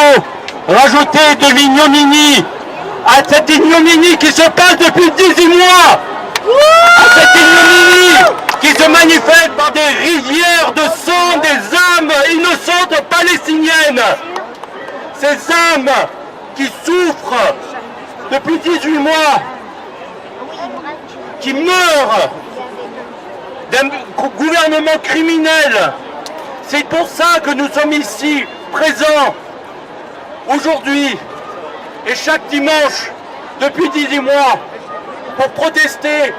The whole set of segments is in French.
faut rajouter de l'ignominie à cette ignominie qui se passe depuis 18 mois, à cette ignominie qui se manifeste par des rivières de sang des âmes innocentes palestiniennes. Ces âmes qui souffrent depuis 18 mois, qui meurent d'un gouvernement criminel. C'est pour ça que nous sommes ici, présents, aujourd'hui, et chaque dimanche, depuis 18 mois, pour protester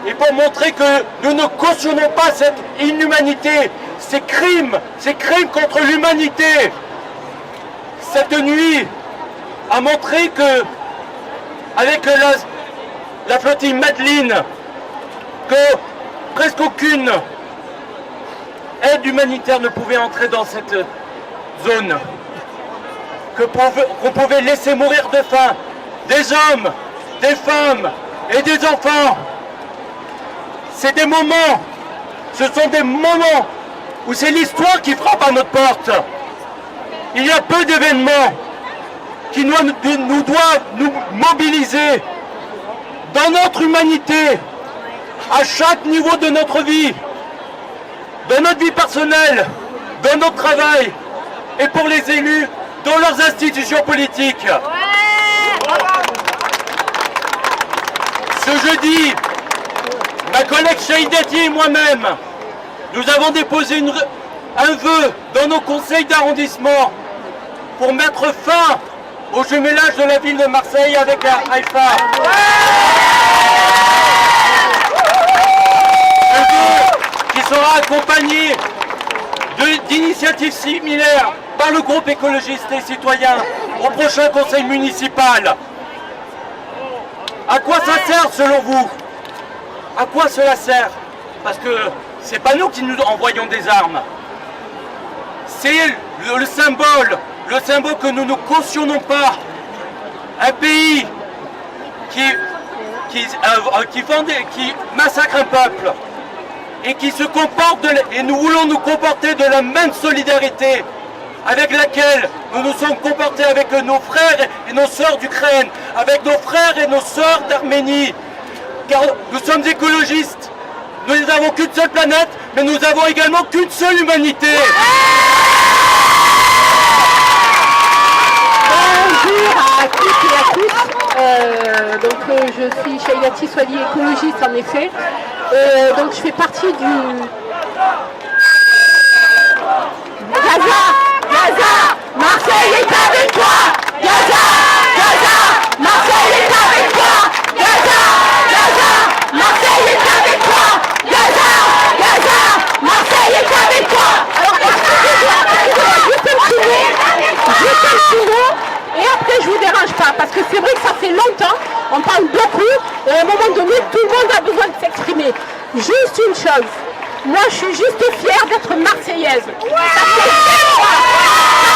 et pour montrer que nous ne cautionnons pas cette inhumanité, ces crimes contre l'humanité. Cette nuit a montré que, avec la flottille Madeleine, que presque aucune aide humanitaire ne pouvait entrer dans cette zone, qu'on pouvait laisser mourir de faim des hommes, des femmes et des enfants. C'est des moments, ce sont des moments où c'est l'histoire qui frappe à notre porte. Il y a peu d'événements qui nous doivent nous mobiliser dans notre humanité, à chaque niveau de notre vie, dans notre vie personnelle, dans notre travail, et pour les élus, dans leurs institutions politiques. Ce jeudi, ma collègue Chaïdati et moi-même, nous avons déposé un vœu dans nos conseils d'arrondissement pour mettre fin au jumelage de la ville de Marseille avec Haïfa. Un vœu qui sera accompagné d'initiatives similaires par le groupe écologiste et citoyen au prochain conseil municipal. À quoi ça sert selon vous? À quoi cela sert? Parce que c'est pas nous qui nous envoyons des armes. C'est le symbole que nous ne cautionnons pas. Un pays qui massacre un peuple et qui se comporte, et nous voulons nous comporter de la même solidarité avec laquelle nous nous sommes comportés avec nos frères et nos sœurs d'Ukraine, avec nos frères et nos sœurs d'Arménie. Car nous sommes écologistes. Nous n'avons qu'une seule planète, mais nous n'avons également qu'une seule humanité. Bonjour à toutes et à tous. Je suis Chaïdati Swali, écologiste en effet. Donc je fais partie du... Gaza, Marseille est avec toi. Gaza, Marseille est avec toi. Gaza, Marseille est avec toi. Gaza, Marseille est avec toi. Alors excusez-moi, juste un petit mot, et après je vous dérange pas, parce que c'est vrai que ça fait longtemps, on parle beaucoup, et à un moment donné, tout le monde a besoin de s'exprimer. Juste une chose, moi je suis juste fière d'être marseillaise. Ça fait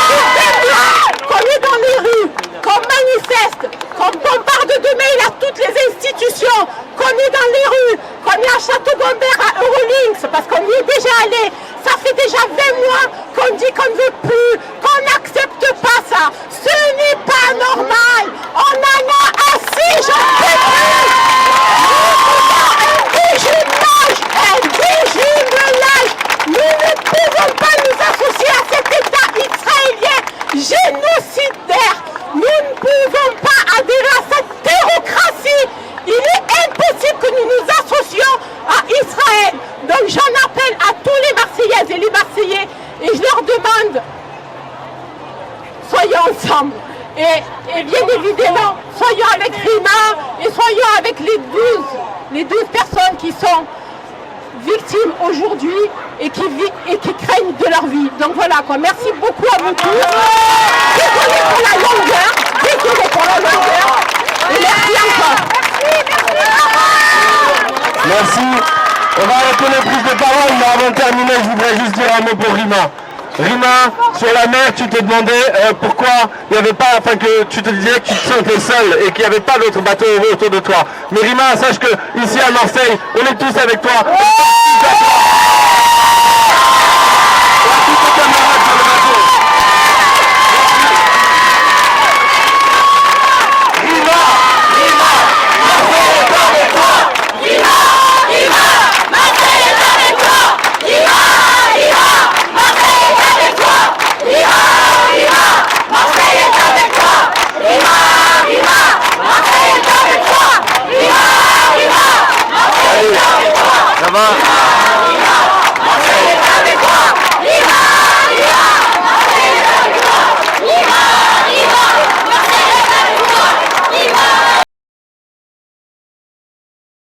20 mois qu'on est dans les rues, qu'on manifeste, qu'on bombarde de mails à toutes les institutions, qu'on est dans les rues, qu'on est à Château-Gombert, à Eurolinks, parce qu'on y est déjà allé. Ça fait déjà 20 mois qu'on dit qu'on ne veut plus, qu'on n'accepte pas ça. Ce n'est pas normal. On en a assez, j'en peux plus. Nous ne pouvons pas nous associer à cet État israélien génocidaire. Nous ne pouvons pas adhérer à cette théocratie. Il est impossible que nous nous associons à Israël. Donc j'en appelle à tous les Marseillaises et les Marseillais et je leur demande, soyons ensemble. Et bien évidemment, soyons avec Rima et soyons avec les 12 personnes qui sont victimes aujourd'hui et qui craignent de leur vie. Donc voilà quoi, merci beaucoup à vous tous. Désolé pour la longueur, et merci encore. Merci. On va arrêter les prises de parole, mais avant de terminer, je voudrais juste dire un mot pour Rima. Rima, sur la mer, tu te demandais pourquoi il n'y avait pas, enfin que tu te disais que tu te sentais seul et qu'il n'y avait pas d'autres bateaux autour de toi. Mais Rima, sache que ici à Marseille, on est tous avec toi. va?